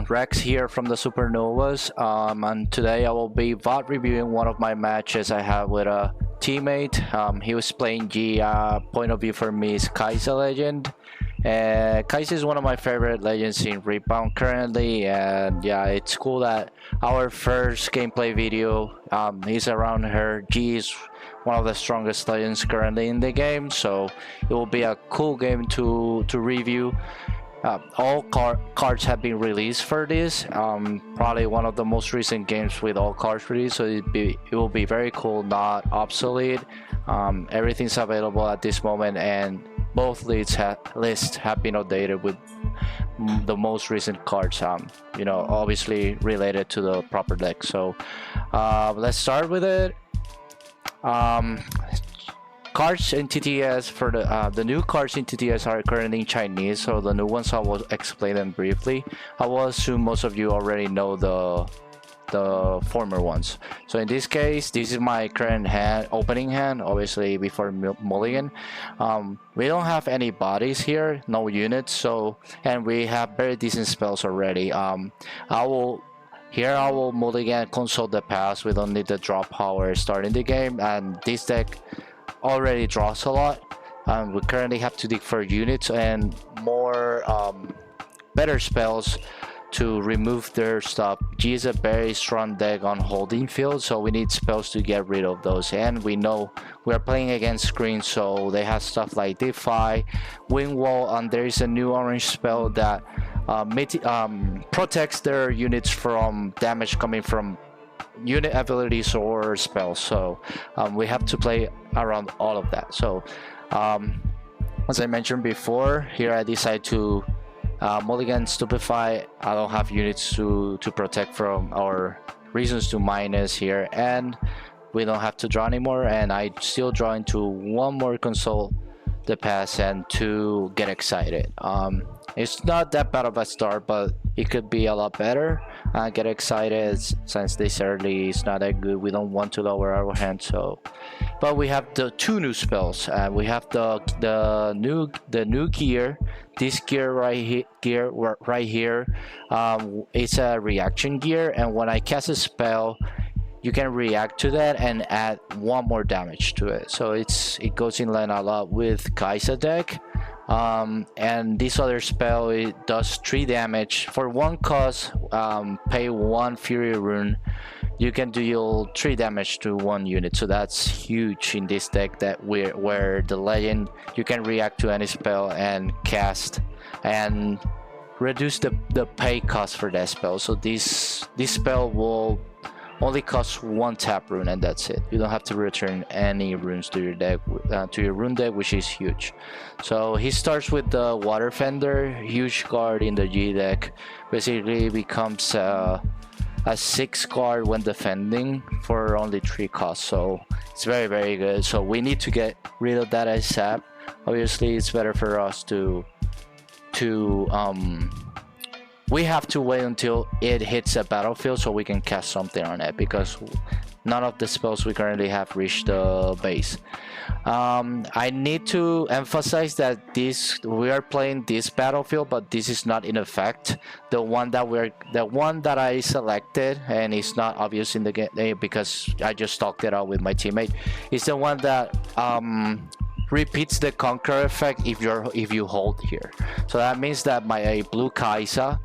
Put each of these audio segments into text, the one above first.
Rex here from the Supernovas, and today I will be VOD reviewing one of my matches I had with a teammate. He was playing G. Point of view for me is Kai'Sa legend. Kai'Sa is one of my favorite legends in RIFTBOUND currently, and yeah, it's cool that our first gameplay video is around her. G is one of the strongest legends currently in the game, so it will be a cool game to review. All cards have been released for this. Probably one of the most recent games with all cards released, so it will be very cool, not obsolete. Everything's available at this moment, and both lists have been updated with the most recent cards. You know, obviously related to the proper deck. So let's start with it. Cards in TTS for the new cards in TTS are currently in Chinese, so the new ones I will explain them briefly. I will assume most of you already know the former ones. So in this case, this is my current opening hand, obviously before mulligan. We don't have any bodies here, no units, and we have very decent spells already. I will mulligan console the past. We don't need the draw power starting the game, and this deck already draws a lot. We currently have to dig for units and more better spells to remove their stuff. G is a very strong deck on holding field, so we need spells to get rid of those, and we know we are playing against screens, so they have stuff like Defy, Wing Wall, and there is a new orange spell that protects their units from damage coming from unit abilities or spells. So we have to play around all of that. So as I mentioned before, here I decide to mulligan Stupefy. I don't have units to protect from our reasons to minus here, and we don't have to draw anymore, and I still draw into one more console the pass and to get excited. It's not that bad of a start, but it could be a lot better. Get excited since this early is not that good. We don't want to lower our hand, so. But we have the two new spells. We have the new gear. This gear right here. It's a reaction gear, and when I cast a spell, you can react to that and add one more damage to it. So it goes in line a lot with Kai'Sa deck. And this other spell, it does 3 damage for 1 cost. Pay 1 Fury Rune. You can deal 3 damage to 1 unit, so that's huge in this deck that where the legend, you can react to any spell and cast and reduce the pay cost for that spell. So this spell will only costs 1 tap rune, and that's it. You don't have to return any runes to your deck, to your rune deck, which is huge. So he starts with the Water Fender, huge card in the G deck. Basically becomes a 6 card when defending for only 3 costs. So it's very, very good. So we need to get rid of that ASAP. Obviously, it's better for us we have to wait until it hits a battlefield so we can cast something on it, because none of the spells we currently have reached the base. I need to emphasize that we are playing this battlefield, but this is not in effect. The one that I selected, and it's not obvious in the game because I just talked it out with my teammate, is the one that repeats the conquer effect if you hold here. So that means that my blue Kai'Sa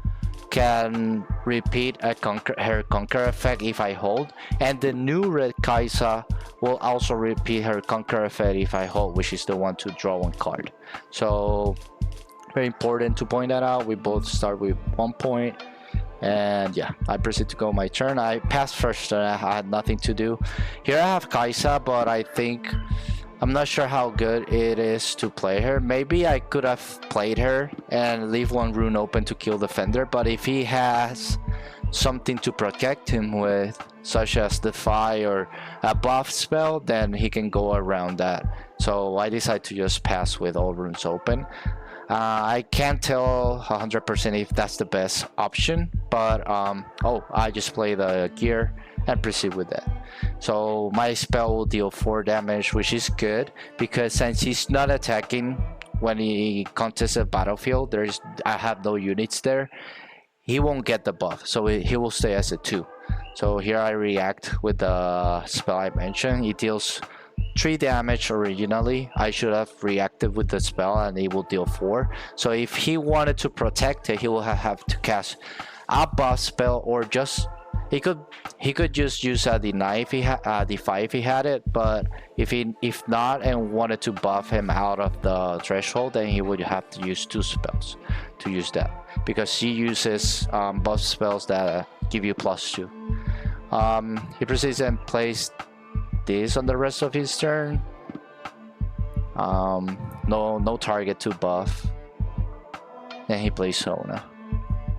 can repeat her conquer effect if I hold, and the new red Kai'Sa will also repeat her conquer effect if I hold, which is the one to draw 1 card. So very important to point that out. We both start with 1 point, and yeah, I proceed to go my turn. I passed first turn. I had nothing to do. Here I have Kai'Sa, but I'm not sure how good it is to play her. Maybe I could have played her and leave 1 rune open to kill the Fender, but if he has something to protect him with, such as Defy or a buff spell, then he can go around that. So I decide to just pass with all runes open. I can't tell 100% if that's the best option, but I just play the gear and proceed with that. So my spell will deal 4 damage, which is good, because since he's not attacking when he contests a battlefield, I have no units there. he won't get the buff, so he will stay as a 2. So here I react with the spell I mentioned. It deals 3 damage originally. I should have reacted with the spell and it will deal 4. So if he wanted to protect it, he will have to cast a buff spell, or just he could just use a deny if he defy if he had it. But if not and wanted to buff him out of the threshold, then he would have to use 2 spells to use that, because he uses buff spells that give you +2. He proceeds and plays this on the rest of his turn. No target to buff. Then he plays Sona.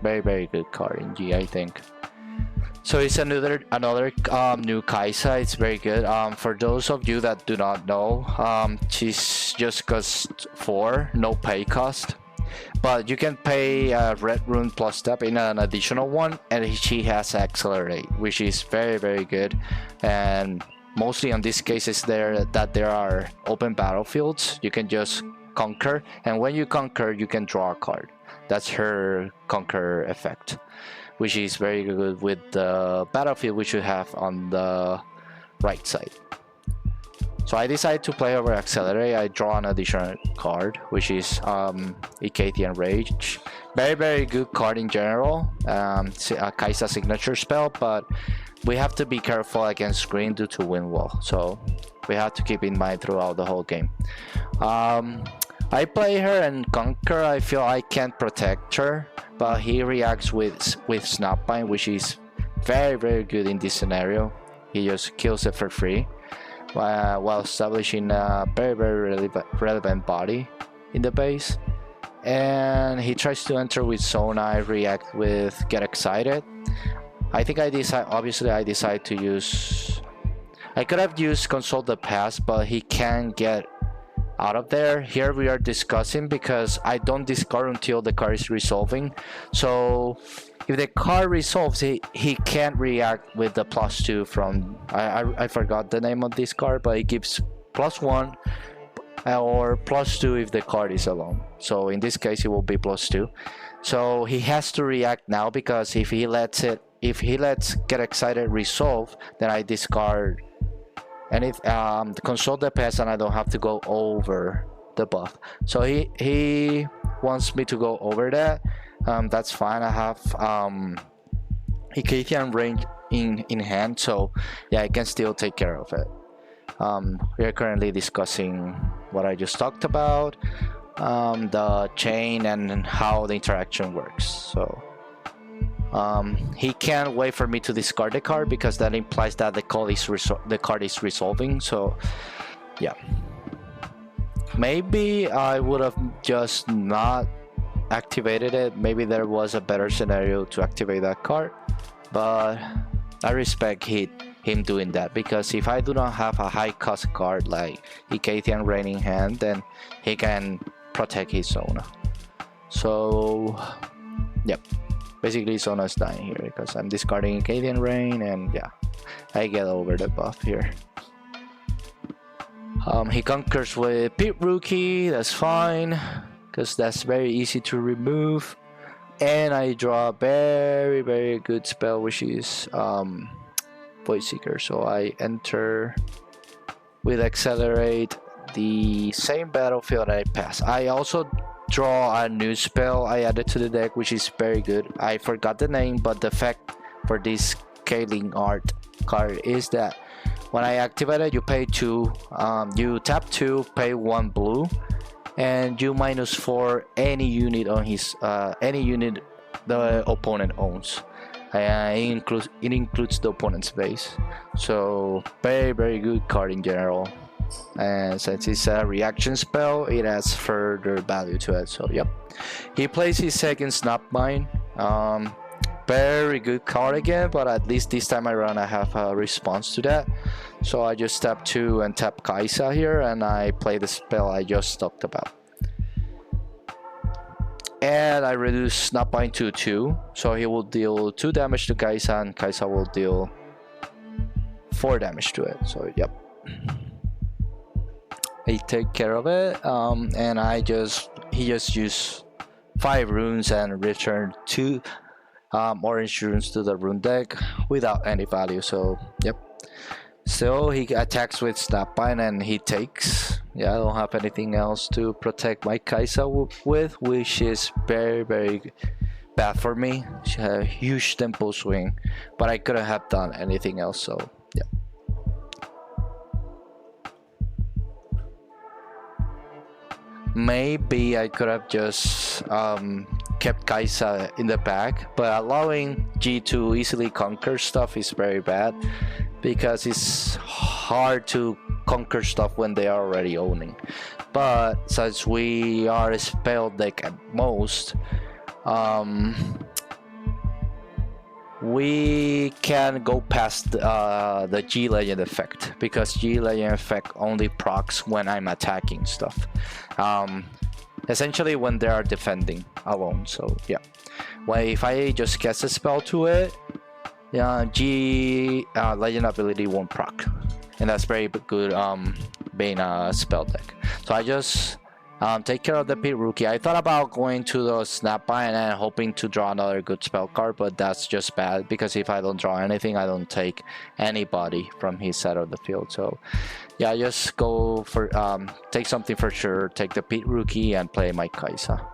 Very good card in G, I think. So it's another new Kaisa. It's very good. For those of you that do not know, she's just cost 4, no pay cost. But you can pay red rune plus step in an additional one, and she has accelerate, which is very good. And mostly on these cases there are open battlefields, you can just conquer, and when you conquer you can draw a card. That's her conquer effect, which is very good with the battlefield which you have on the right side. So I decided to play over Accelerate. I draw an additional card, which is Icathian Rage. Very good card in general. A Kaisa signature spell, but we have to be careful against green due to wind wall. So we have to keep in mind throughout the whole game. I play her and conquer. I feel I can't protect her, but he reacts with Snapbind, which is very good in this scenario. He just kills it for free, while establishing a very relevant body in the base. And he tries to enter with Sona. I react with Get Excited. I think I decide to use... I could have used Consult the Past, but he can't get out of there. Here we are discussing, because I don't discard until the card is resolving. So if the card resolves, he can't react with the +2 from... I forgot the name of this card, but it gives +1 or +2 if the card is alone. So in this case it will be +2. So he has to react now, because if he lets Get Excited resolve, then I discard, and if Consult the Past, and I don't have to go over the buff. So he wants me to go over that. That's fine. I have Icathian range in hand, so yeah, I can still take care of it. We are currently discussing what I just talked about, the chain and how the interaction works. So he can't wait for me to discard the card, because that implies that the card is resolving. So yeah, maybe I would have just not activated it. Maybe there was a better scenario to activate that card, but I respect him doing that, because if I do not have a high cost card like Icathian Rain in hand, then he can protect his Sona. So yep, basically Sona's dying here because I'm discarding Icathian Rain, and yeah, I get over the buff here. He conquers with Pit Rookie. That's fine, because that's very easy to remove. And I draw a very good spell, which is Void Seeker. So I enter with Accelerate the same battlefield I pass. I also draw a new spell I added to the deck, which is very good. I forgot the name, but the effect for this Kaling art card is that when I activate it, you pay 2, you tap 2, pay 1 blue, and you -4 any unit on his any unit the opponent owns. It includes the opponent's base. So very good card in general, and since it's a reaction spell, it adds further value to it. So yep, he plays his second Snapbind. Very good card again, but at least this time around I have a response to that. So I just tap 2 and tap Kaisa here, and I play the spell I just talked about. And I reduce Snapbind to 2, so he will deal 2 damage to Kaisa, and Kaisa will deal 4 damage to it. So yep, I take care of it, and he just used 5 runes and returned 2 orange runes to the rune deck without any value. So yep. So he attacks with Snapvine and he takes. Yeah, I don't have anything else to protect my Kaisa with, which is very, very bad for me. She had a huge tempo swing, but I couldn't have done anything else. So yeah. Maybe I could have just kept Kaisa in the back, but allowing G to easily conquer stuff is very bad because it's hard to conquer stuff when they are already owning. But since we are a spell deck at most, we can go past the G Legend effect, because G Legend effect only procs when I'm attacking stuff, essentially when they are defending alone. So yeah, well, if I just cast a spell to it, yeah, G Legend ability won't proc, and that's very good being a spell deck. So I just take care of the Pit Rookie. I thought about going to the Snapvine and hoping to draw another good spell card, but that's just bad because if I don't draw anything, I don't take anybody from his side of the field. So yeah, just go for take something for sure. Take the Pit Rookie and play my Kaisa.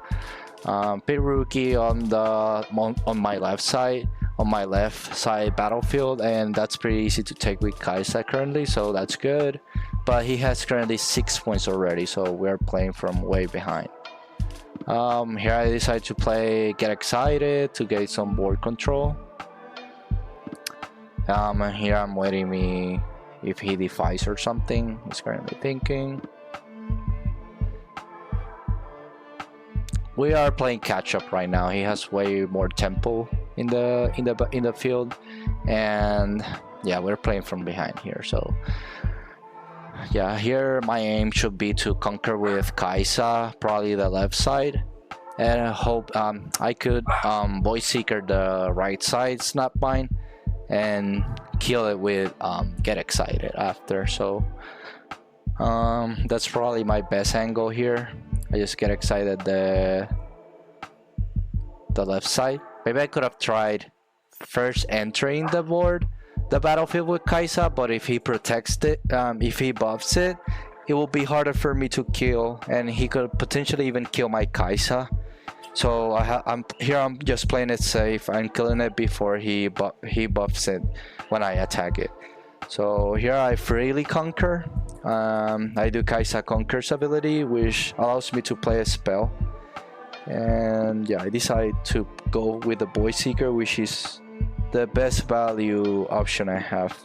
Pit Rookie on my left side. On my left side battlefield, and that's pretty easy to take with Kaisa currently, so that's good. But he has currently 6 points already, so we're playing from way behind. Here I decide to play Get Excited to get some board control. And here I'm waiting me if he defies or something. He's currently thinking. We are playing catch up right now. He has way more tempo in the field, and yeah, we're playing from behind here. So yeah, here my aim should be to conquer with Kaisa, probably the left side, and I hope I could Voice Seeker the right side Snapvine and kill it with Get Excited after. So that's probably my best angle here. I just Get Excited the left side. Maybe I could have tried first entering the battlefield with Kaisa, but if he protects it, if he buffs it, it will be harder for me to kill, and he could potentially even kill my Kaisa. So I'm just playing it safe. I'm killing it before he buffs it when I attack it. So here I freely conquer. I do Kaisa Conquer's ability, which allows me to play a spell. And yeah, I decide to go with the Voice Seeker, which is the best value option I have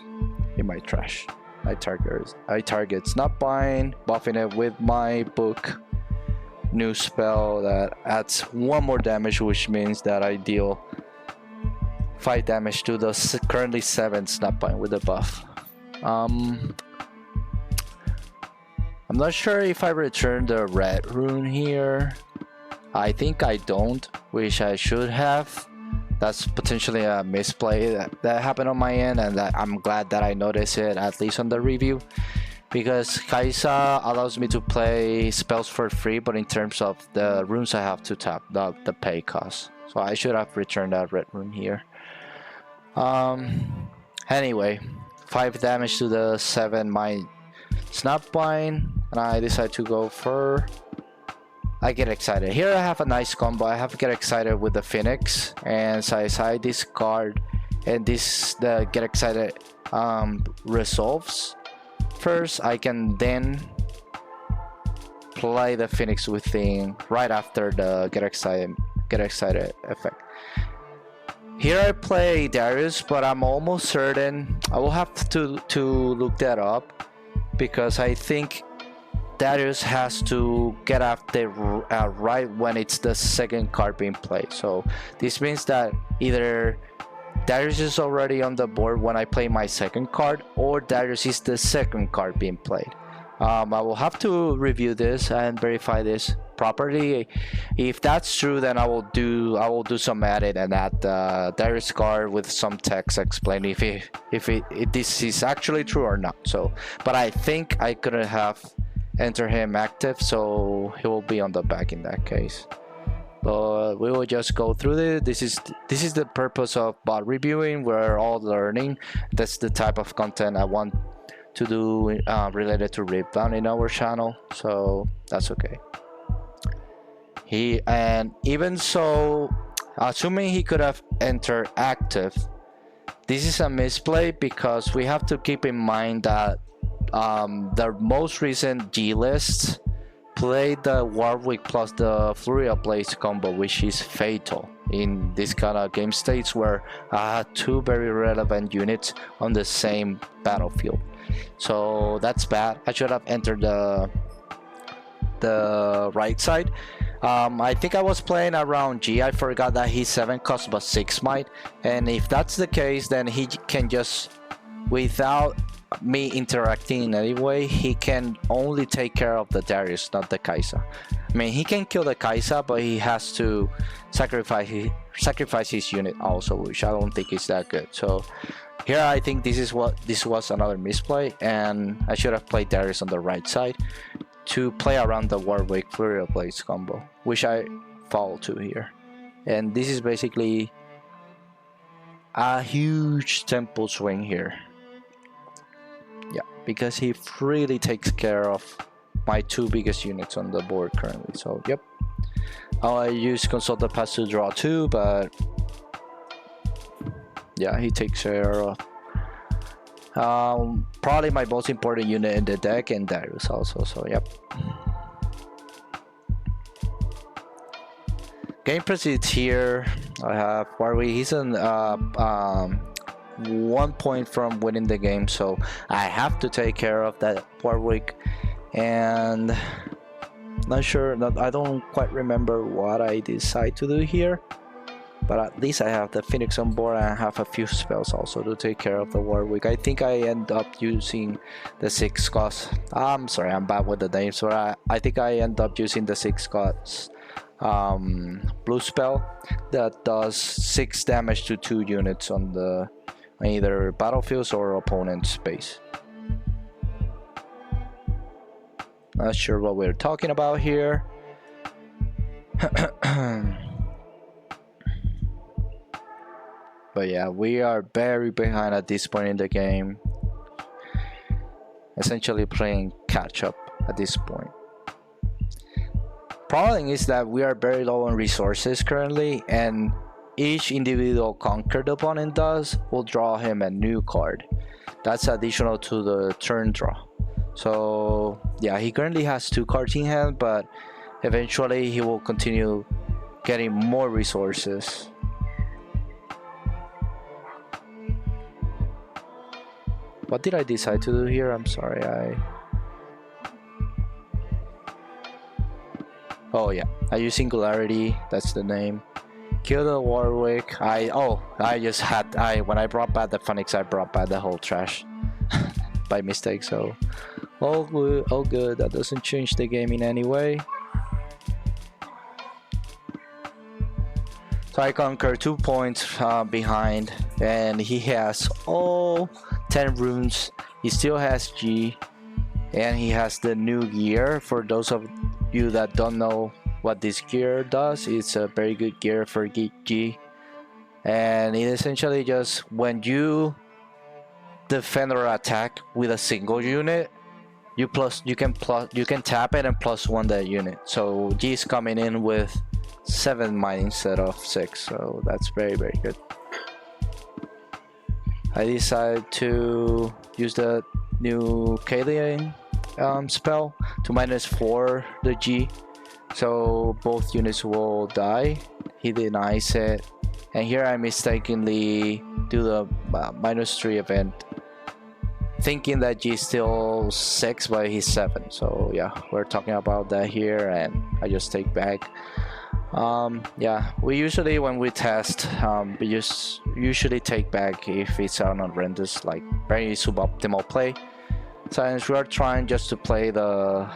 in my trash. I target Snapvine, buffing it with my book new spell that adds 1 more damage, which means that I deal 5 damage to the currently 7 Snapvine with the buff. I'm not sure if I return the red rune here. I think I don't, which I should have. That's potentially a misplay that happened on my end, and that I'm glad that I noticed it, at least on the review, because Kaisa allows me to play spells for free, but in terms of the runes I have to tap, the pay cost. So I should have returned that red rune here. Anyway, 5 damage to the 7 my Snapvine, and I decide to go for I Get Excited. Here I have a nice combo. I have Get Excited with the Phoenix, and so I discard, and the Get Excited resolves first. I can then play the Phoenix within right after the Get Excited effect. Here I play Darius, but I'm almost certain I will have to look that up, because I think Darius has to get after right when it's the second card being played. So this means that either Darius is already on the board when I play my second card, or Darius is the second card being played. I will have to review this and verify this properly. If that's true, then I will do some edit and add the Darius card with some text explaining if this is actually true or not. So, but I think I couldn't have enter him active, so he will be on the back in that case. but we will just go through this. This is the purpose of bot reviewing. We're all learning. That's the type of content I want to do related to RIFTBOUND in our channel, so that's okay. And even so, assuming he could have entered active, this is a misplay because we have to keep in mind that the most recent G lists played the Warwick plus the Flurry of Blades combo, which is fatal in this kind of game states where I had two very relevant units on the same battlefield. So that's bad. I should have entered the right side. I think I was playing around G. I forgot that he's 7 cost but 6 might, and if that's the case, then he can just, without me interacting in any way, he can only take care of the Darius, not the Kaisa. I mean, he can kill the Kaisa, but he has to sacrifice his unit also, which I don't think is that good. So here I think this was another misplay, and I should have played Darius on the right side to play around the Warwick Flurry of Blades combo, which I fall to here. And this is basically a huge tempo swing here. Yeah, because he really takes care of my two biggest units on the board currently. So yep, I use Consult the Pass to draw 2, but yeah, he takes care of probably my most important unit in the deck, and Darius also. So yep. Game proceeds here. I have Warwick. He's on 1 point from winning the game, so I have to take care of that Warwick. And not sure, I don't quite remember what I decide to do here, but at least I have the Phoenix on board, and I have a few spells also to take care of the Warwick. I think I end up using the 6 cost. I'm sorry, I'm bad with the names, so I think I end up using the 6 cost blue spell that does 6 damage to 2 units on the either battlefields or opponent space. Not sure what we're talking about here. But yeah, we are very behind at this point in the game. Essentially playing catch up at this point. Problem is that we are very low on resources currently, and each individual conquered opponent does will draw him a new card. That's additional to the turn draw. So yeah, he currently has 2 cards in hand, but eventually he will continue getting more resources. What did I decide to do here? I'm sorry, oh yeah, I use Singularity, that's the name. Kill the Warwick. When I brought back the Phoenix, I brought back the whole trash by mistake, so all good, that doesn't change the game in any way. So I conquer 2 points behind, and he has all 10 runes. He still has G, and he has the new gear. For those of you that don't know what this gear does, it's a very good gear for G, and it essentially just, when you defend or attack with a single unit, you can tap it and +1 that unit. So G is coming in with 7 might instead of 6, so that's very good. I decided to use the new Kalian spell to -4 the G, so both units will die. He denies it, and here I mistakenly do the -3 event, thinking that G is still 6 but he's 7. So yeah, we're talking about that here, and I just take back. Yeah, we usually, when we test, we just usually take back if it's an horrendous, like very suboptimal play. Since we are trying just to play the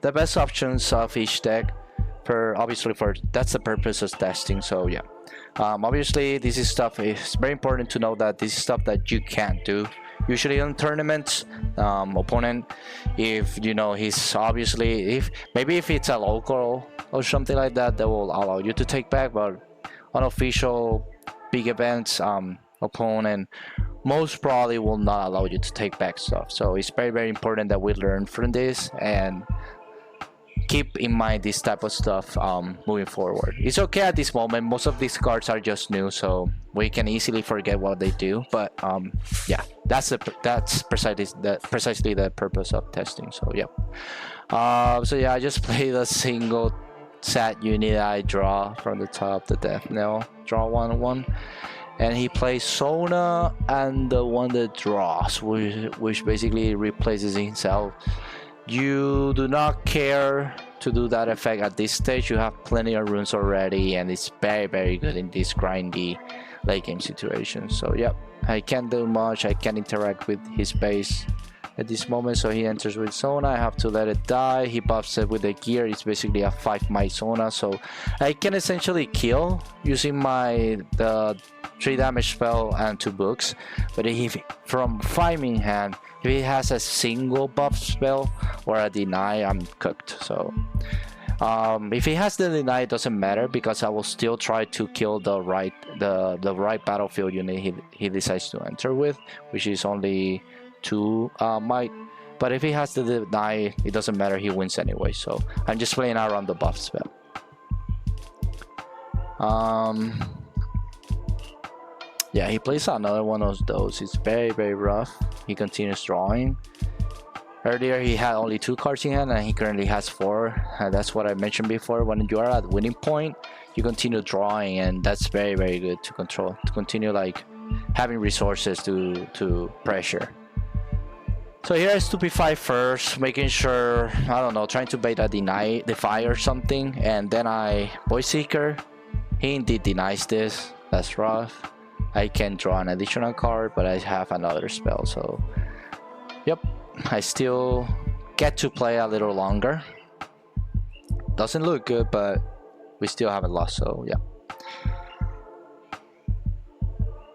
best options of each deck, that's the purpose of testing. So yeah, obviously this is stuff, it's very important to know that this is stuff that you can't do usually in tournaments. Opponent, if you know he's obviously, if it's a local or something like that that will allow you to take back. But unofficial big events, opponent most probably will not allow you to take back stuff. So it's very important that we learn from this and keep in mind this type of stuff moving forward. It's okay at this moment, most of these cards are just new, so we can easily forget what they do, but yeah, that's precisely the purpose of testing. So yep. So yeah, I just played a single sat unit. I draw from the top, the death knell, draw 1/1, and he plays Sona and the one that draws, which basically replaces himself. You do not care to do that effect at this stage. You have plenty of runes already, and it's very good in this grindy late game situation. So yep, I can't do much. I can't interact with his base at this moment, so he enters with Sona. I have to let it die. He buffs it with the gear. It's basically a 5 might Sona, so I can essentially kill using the 3 damage spell and 2 books. But if from 5 in hand, if he has a single buff spell or a deny, I'm cooked. So if he has the deny, it doesn't matter, because I will still try to kill the right battlefield unit he decides to enter with, which is only 2 might. But if he has the deny, it doesn't matter, he wins anyway. So I'm just playing around the buff spell. Yeah, he plays another one of those. It's very rough. He continues drawing. Earlier he had only 2 cards in hand, and he currently has 4. That's what I mentioned before. When you are at winning point, you continue drawing, and that's very good to control, to continue like having resources to pressure. So here I stupefy first, making sure, I don't know, trying to bait a defy or something, and then I voice seeker. He indeed denies this. That's rough. I can draw an additional card, but I have another spell, so yep, I still get to play a little longer. Doesn't look good, but we still haven't lost, so yeah.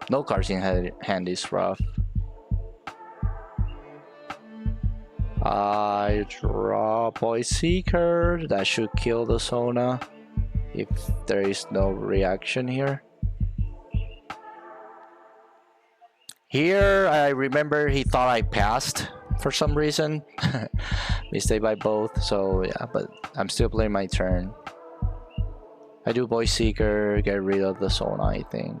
No cards in hand is rough. I draw Void Seeker. That should kill the Sona if there is no reaction here. Here, I remember he thought I passed for some reason. Mistake by both, so yeah, but I'm still playing my turn. I do Void Seeker, get rid of the Sona, I think.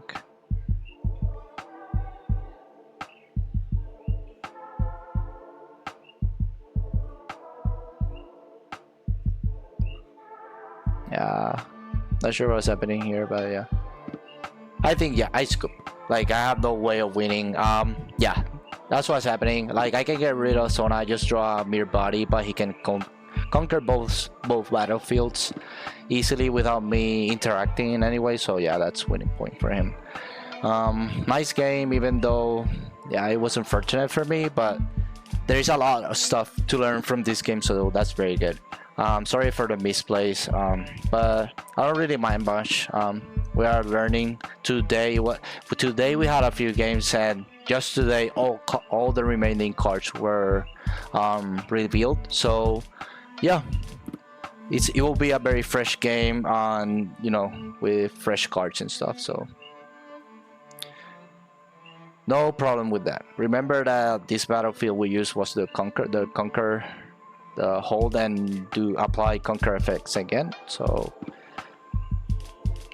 Yeah, not sure what's happening here, but yeah. I think, yeah, I scoop. Like, I have no way of winning. Yeah, that's what's happening. Like, I can get rid of Sona, I just draw a mere body, but he can conquer both battlefields easily without me interacting in any way. So yeah, that's winning point for him. Nice game, even though, yeah, it was unfortunate for me, but there is a lot of stuff to learn from this game, so that's very good. Sorry for the misplays, but I don't really mind much. We are learning today. Today we had a few games, and just today all the remaining cards were revealed. So yeah, it will be a very fresh game on, you know, with fresh cards and stuff. So no problem with that. Remember that this battlefield we used was the hold and apply conquer effects again. So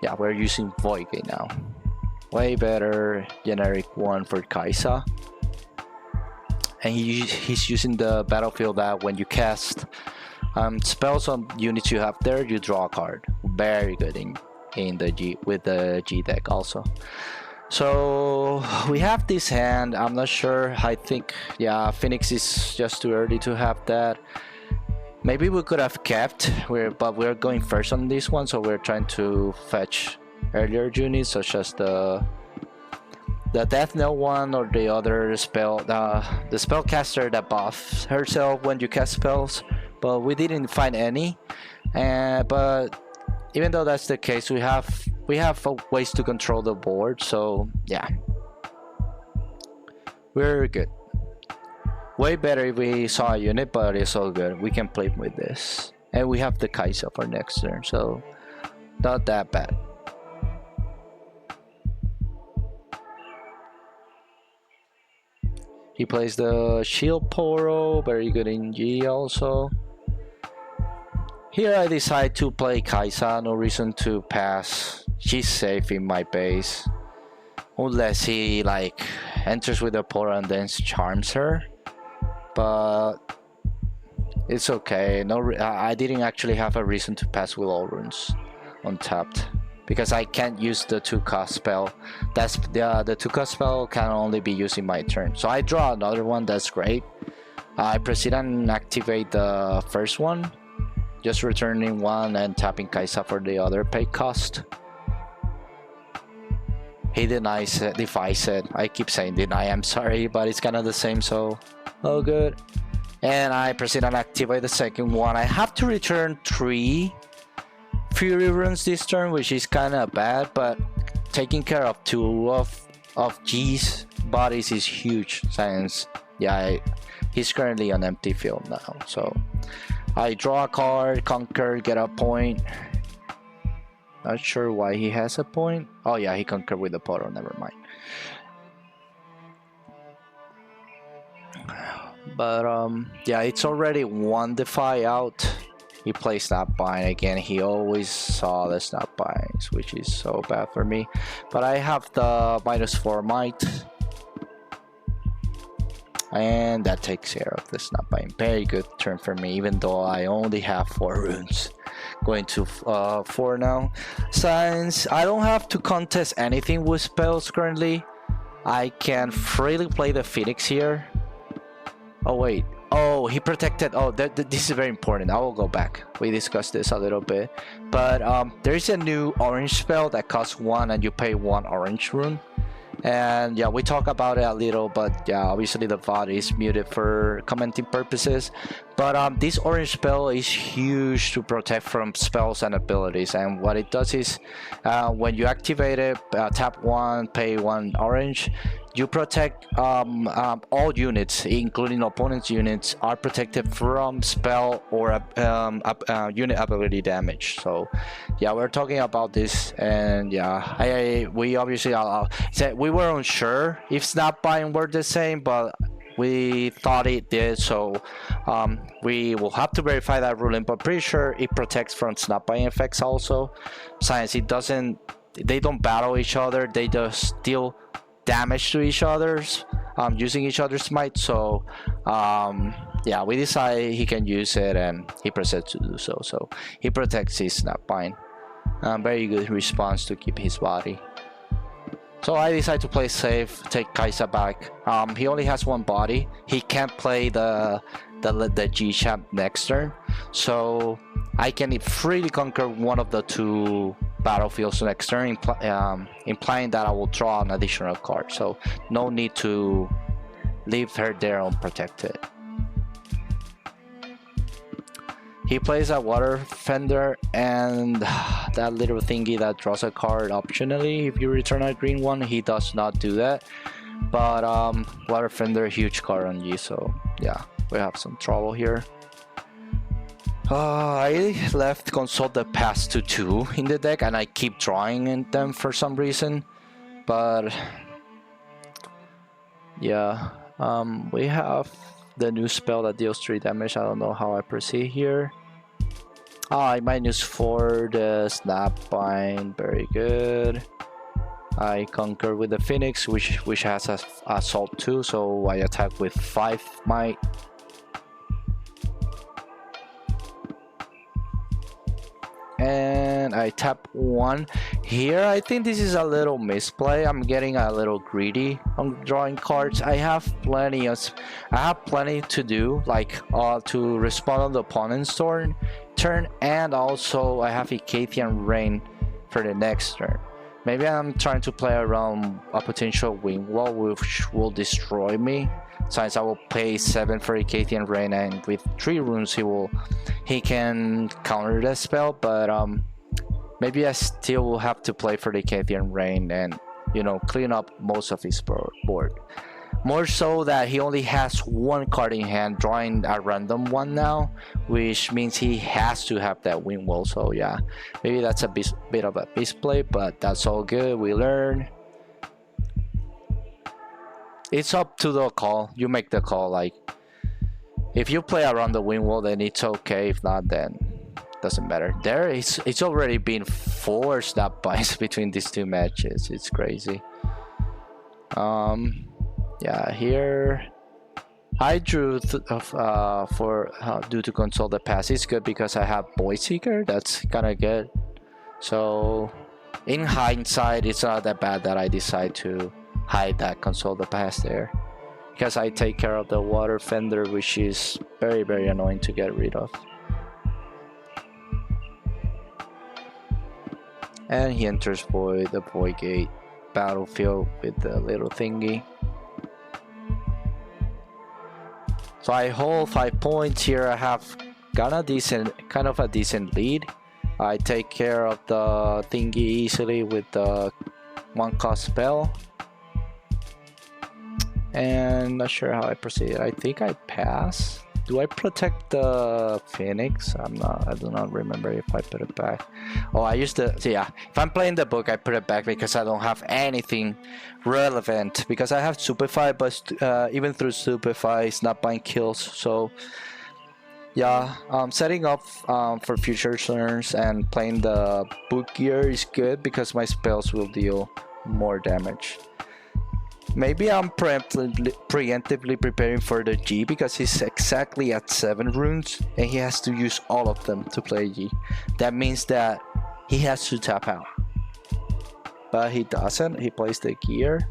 yeah, we're using Void Gate now. Way better generic one for Kaisa. And he's using the battlefield that when you cast spells on units you have there, you draw a card. Very good in the with the G deck also. So we have this hand. I'm not sure. I think, yeah, Phoenix is just too early to have that. Maybe we could have kept, but we're going first on this one, so we're trying to fetch earlier units, such as the Death Knell one, or the other spell, the spellcaster that buffs herself when you cast spells, but we didn't find any. But even though that's the case, we have ways to control the board, so yeah, we're good. Way better if we saw a unit, but it's all good. We can play with this. and we have the Kaisa for next turn, so not that bad. He plays the Shield Poro, very good in G also. Here I decide to play Kaisa, no reason to pass. She's safe in my base. Unless he like enters with a Poro and then charms her. But it's okay. I didn't actually have a reason to pass with all runes untapped. Because I can't use the 2-cost spell. That's the 2-cost spell can only be used in my turn. So I draw another one, that's great. I proceed and activate the first one. Just returning one and tapping Kaisa for the other pay cost. He denies it, defies it. I keep saying deny, I'm sorry, but it's kind of the same, so all good. And I proceed and activate the second one. I have to return 3 Fury runes this turn, which is kind of bad, but taking care of 2 of G's bodies is huge since he's currently on empty field now. So I draw a card, conquer, get a point. Not sure why he has a point. Oh yeah, he conquered with the Poro, never mind. But yeah, it's already 1 Defy out. He plays Snapbind again. He always saw the Snapbinds, which is so bad for me. But I have the -4 might. And that takes care of the Snapbind. Very good turn for me, even though I only have 4 runes. Going to 4 now. Since I don't have to contest anything with spells currently, I can freely play the Phoenix here. Oh wait. Oh, he protected. Oh, this is very important. I will go back. We discussed this a little bit. But there is a new orange spell that costs 1 and you pay 1 orange rune. And yeah, we talk about it a little, but yeah, obviously the VOD is muted for commenting purposes. But this orange spell is huge to protect from spells and abilities. And what it does is when you activate it, tap 1, pay 1 orange. You protect all units, including opponent's units, are protected from spell or unit ability damage. So yeah, we're talking about this, and yeah, we obviously said we were unsure if Snapbind were the same, but we thought it did. So we will have to verify that ruling, but pretty sure it protects from Snapbind effects also. Since it doesn't, they don't battle each other, they just deal damage to each other's using each other's might. So yeah, we decide he can use it, and he proceeds to do so. So he protects his Snapbind. Very good response to keep his body. So I decide to play safe, take Kaisa back. He only has 1 body. He can't play the G-Champ next turn, so I can freely conquer one of the 2 battlefields next turn, implying that I will draw an additional card. So no need to leave her there unprotected. He plays a Water Fender and that little thingy that draws a card optionally if you return a green one. He does not do that, but Water Fender, huge card on G, so yeah, we have some trouble here. I left Consult the past to 2 in the deck, and I keep drawing in them for some reason. But yeah, we have the new spell that deals 3 damage. I don't know how I proceed here. I -4 the Snapbind, very good. I conquer with the Phoenix, which has a assault 2, so I attack with 5 might. And I tap 1 here. I think this is a little misplay. I'm getting a little greedy on drawing cards. I have plenty to do, like to respond on the opponent's turn, and also I have Icathian Rain for the next turn. Maybe I'm trying to play around a potential wing wall which will destroy me, since I will pay 7 for Icathian Rain, and with 3 runes he can counter the spell. But maybe I still will have to play for the Icathian Rain and, you know, clean up most of his board. More so that he only has one card in hand, drawing a random one now, which means he has to have that win wall. So yeah, maybe that's a bit of a misplay, but that's all good. We learn. It's up to the call. You make the call. Like, if you play around the win wall, then it's okay. If not, then doesn't matter. There, it's already been 4 snap buys between these 2 matches. It's crazy. Yeah, here I drew due to console the pass. It's good because I have Boy Seeker. That's kind of good. So in hindsight, it's not that bad that I decide to hide that console the pass there, because I take care of the water fender, which is very, very annoying to get rid of. And he enters the Void Gate battlefield with the little thingy. So I hold 5 points here. I have kind of a decent lead. I take care of the thingy easily with the 1-cost spell. And not sure how I proceed. I think I pass. Do I protect the Phoenix? I do not remember if I put it back. Oh, I used to. So yeah, if I'm playing the book, I put it back because I don't have anything relevant. Because I have Stupefy, but even through Stupefy, it's not buying kills. So yeah, setting up for future turns and playing the book gear is good because my spells will deal more damage. Maybe I'm preemptively preparing for the G because he's exactly at 7 runes and he has to use all of them to play G. That means that he has to tap out. But he doesn't. He plays the gear.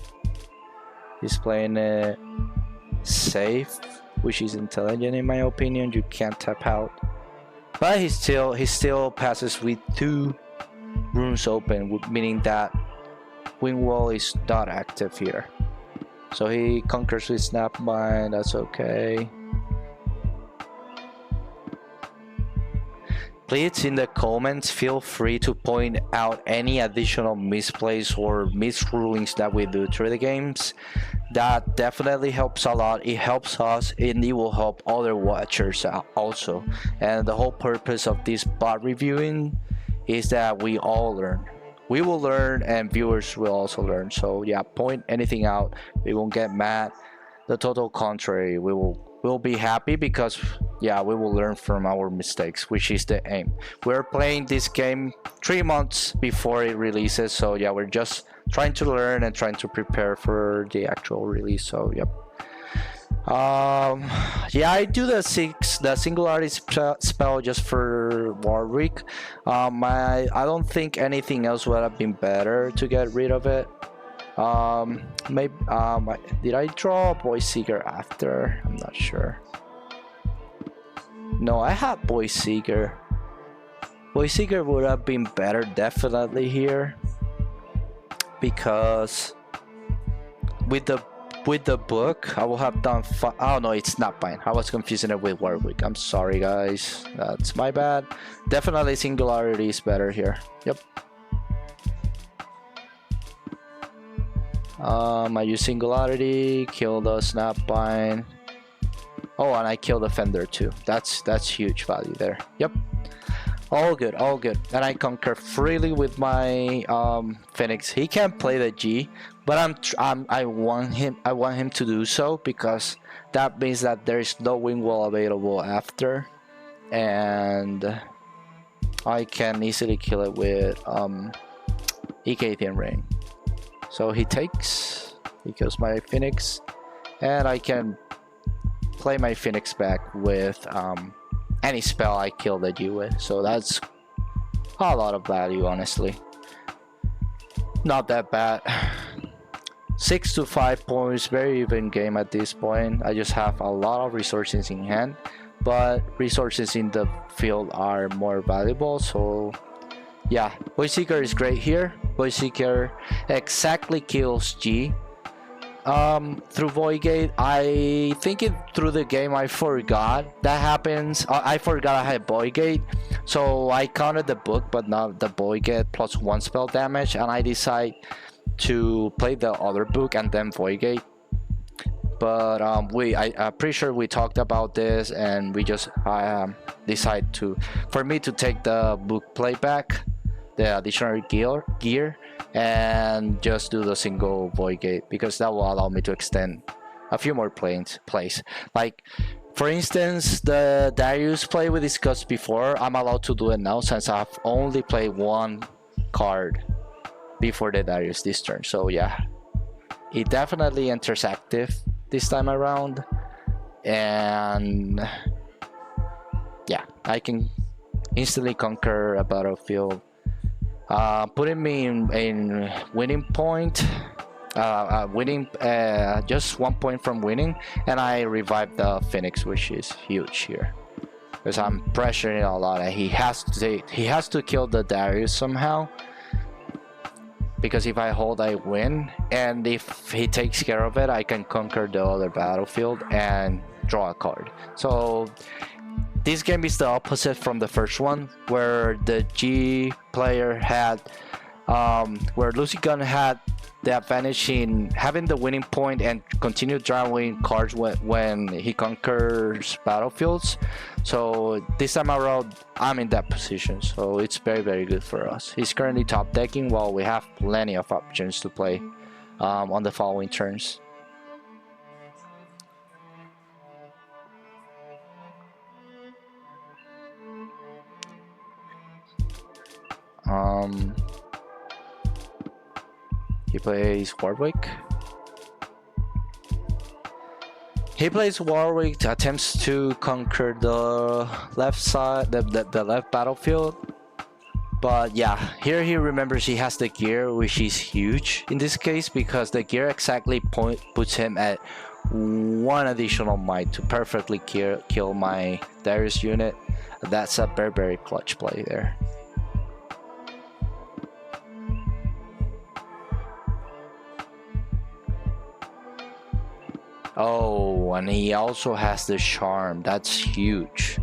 He's playing it safe, which is intelligent in my opinion. You can't tap out. But he still passes with 2 runes open, meaning that Wing Wall is not active here. So he conquers with Snapmine, that's okay. Please, in the comments, feel free to point out any additional misplays or misrulings that we do through the games. That definitely helps a lot. It helps us and it will help other watchers also. And the whole purpose of this bot reviewing is that we all learn. We will learn and viewers will also learn. So yeah, point anything out. We won't get mad. The total contrary, we'll be happy because yeah, we will learn from our mistakes, which is the aim. We're playing this game 3 months before it releases. So yeah, we're just trying to learn and trying to prepare for the actual release. So yep. Yeah, I do the singularity spell just for Warwick. I don't think anything else would have been better to get rid of it. Maybe did I draw Boy Seeker after? I'm not sure. No, I had Boy Seeker. Boy Seeker would have been better definitely here, because with the book, I will have done. Oh no, it's not fine. I was confusing it with Warwick. I'm sorry, guys. That's my bad. Definitely Singularity is better here. Yep. I use Singularity, kill the Snapvine. Oh, and I kill the Fender too. That's huge value there. Yep. All good, all good. And I conquer freely with my Phoenix. He can't play the G, but I want him to do so, because that means that there is no wing wall available after, and I can easily kill it with Icathian Rain. So he kills my Phoenix, and I can play my Phoenix back with any spell I kill the G with. So that's a lot of value, honestly. Not that bad. 6 to 5 points, very even game at this point. I just have a lot of resources in hand, but resources in the field are more valuable. So yeah, Boy Seeker is great here. Boy Seeker exactly kills G. Through Void Gate, I think through the game I forgot that happens. I forgot I had Void Gate, so I counted the book but not the Void Gate plus 1 spell damage, and I decide to play the other book and then Void Gate. but I'm pretty sure we talked about this, and we just decide for me to take the book playback, the additional gear, and just do the single void gate, because that will allow me to extend a few more plays. Like, for instance, the Darius play we discussed before, I'm allowed to do it now since I've only played one card before the Darius this turn. So yeah, it definitely enters active this time around, and yeah, I can instantly conquer a battlefield, putting me in winning point, just 1 point from winning, and I revive the Phoenix, which is huge here because I'm pressuring a lot, and he has to kill the Darius somehow, because if I hold, I win, and if he takes care of it, I can conquer the other battlefield and draw a card. So this game is the opposite from the first one, where the G player had where LucidGun had the advantage in having the winning point and continue drawing cards when he conquers battlefields. So this time around, I'm in that position, so it's very, very good for us. He's currently top decking while we have plenty of options to play on the following turns. He plays Warwick. He plays Warwick, attempts to conquer the left side, the left battlefield. But yeah, here he remembers he has the gear, which is huge in this case, because the gear exactly puts him at 1 additional might to perfectly kill my Darius unit. That's a very, very clutch play there. Oh, and he also has the charm. That's huge.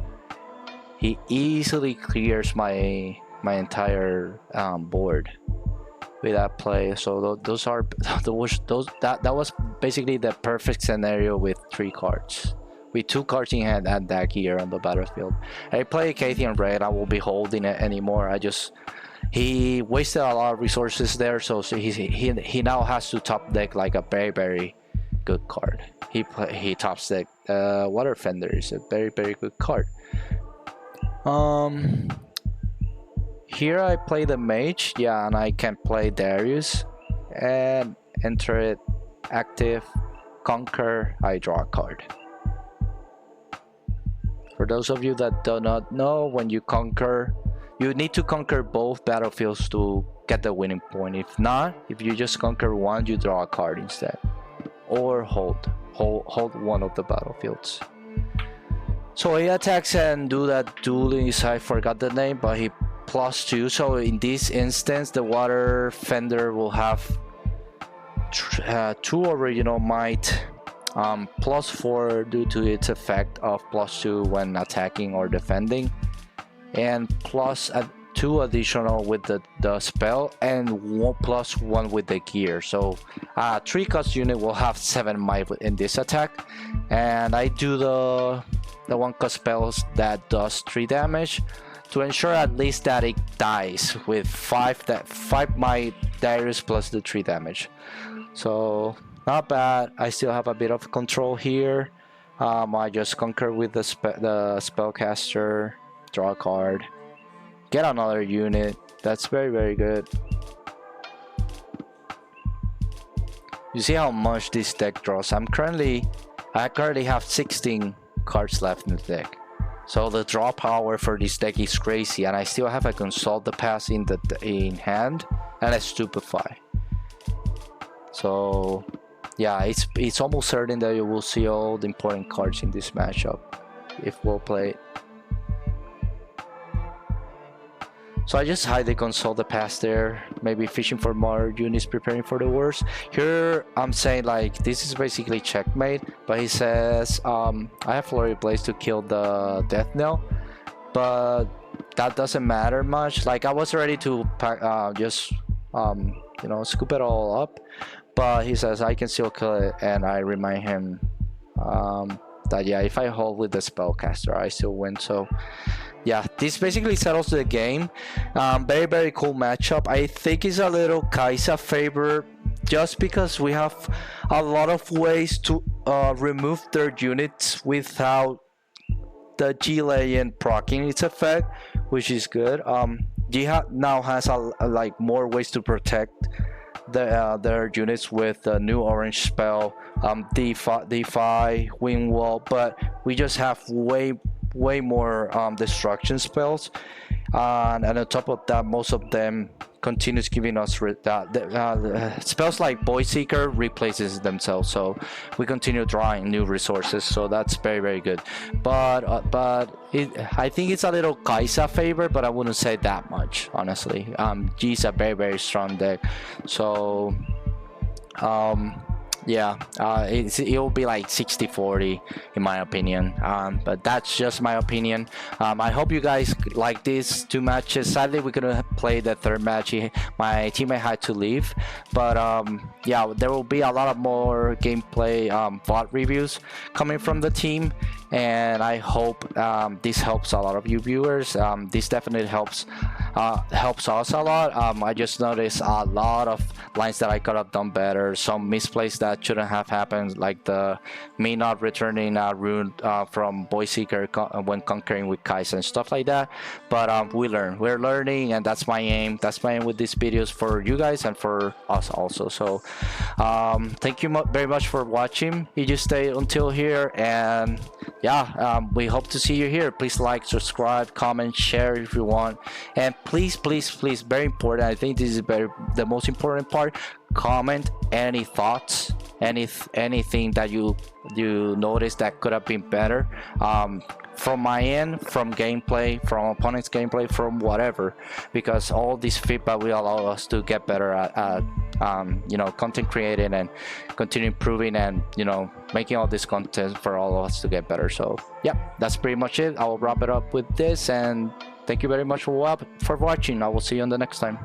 He easily clears my entire board with that play. So that was basically the perfect scenario with 3 cards, with 2 cards in hand and that gear on the battlefield. I play Cathian Red. I won't be holding it anymore. He wasted a lot of resources there, so he now has to top deck like a very, very good card. He tops deck Water Fender is a very, very good card. Here I play the mage, yeah, and I can play Darius and enter it active, conquer, I draw a card. For those of you that do not know, when you conquer, you need to conquer both battlefields to get the winning point. If not, if you just conquer one, you draw a card instead, or hold one of the battlefields. So he attacks and do that duelist, I forgot the name, but he +2. So in this instance, the Water Fender will have 2 original might, +4 due to its effect of +2 when attacking or defending, and +2 additional with the spell, and +1 with the gear. So 3 cost unit will have 7 might in this attack, and I do the 1 cost spells that does 3 damage to ensure at least that it dies with 5 might Darius plus the 3 damage. So not bad. I still have a bit of control here. I just conquer with the spellcaster, draw a card, get another unit. That's very, very good. You see how much this deck draws. I currently have 16 cards left in the deck. So the draw power for this deck is crazy, and I still have a Consult the Past in hand and a Stupefy. So yeah, it's almost certain that you will see all the important cards in this matchup if well played. So I just hide the Consult the Past there, maybe fishing for more units, preparing for the worst. Here I'm saying like this is basically checkmate, but he says I have Flurry Blaze to kill the Death Knell, but that doesn't matter much. Like I was ready to pack, you know, scoop it all up, but he says I can still kill it, and I remind him that yeah, if I hold with the spellcaster, I still win. So yeah, this basically settles the game. Very cool matchup. I think it's a little Kai'Sa favor just because we have a lot of ways to remove their units without the G-Legend proccing its effect, which is good. Jihad now has like more ways to protect their units with the new orange spell, defy, wing wall, but we just have way more destruction spells, and on top of that, most of them continues giving us spells like Void Seeker replaces themselves, so we continue drawing new resources, so that's very good. But I think it's a little Kai'Sa favor, but I wouldn't say that much, honestly. G's a very strong deck, so yeah, it will be like 60-40 in my opinion, but that's just my opinion. I hope you guys like these two matches. Sadly, we couldn't play the third match. My teammate had to leave, but yeah, there will be a lot of more gameplay VOD reviews coming from the team, and I hope this helps a lot of you viewers. This definitely helps us a lot. I just noticed a lot of lines that I could have done better, some misplays that shouldn't have happened, like the me not returning a rune from Void Seeker when conquering with Kai'Sa and stuff like that. But we're learning, and that's my aim with these videos, for you guys and for us also. So thank you very much for watching. You just stayed until here, and yeah, we hope to see you here. Please like, subscribe, comment, share if you want, and please, very important, I think this is the most important part, comment any thoughts, anything that you notice that could have been better, from my end, from gameplay, from opponent's gameplay, from whatever, because all this feedback will allow us to get better at you know, content creating and continue improving, and you know, making all this content for all of us to get better. So yeah, that's pretty much it. I will wrap it up with this, and thank you very much for watching. I will see you on the next time.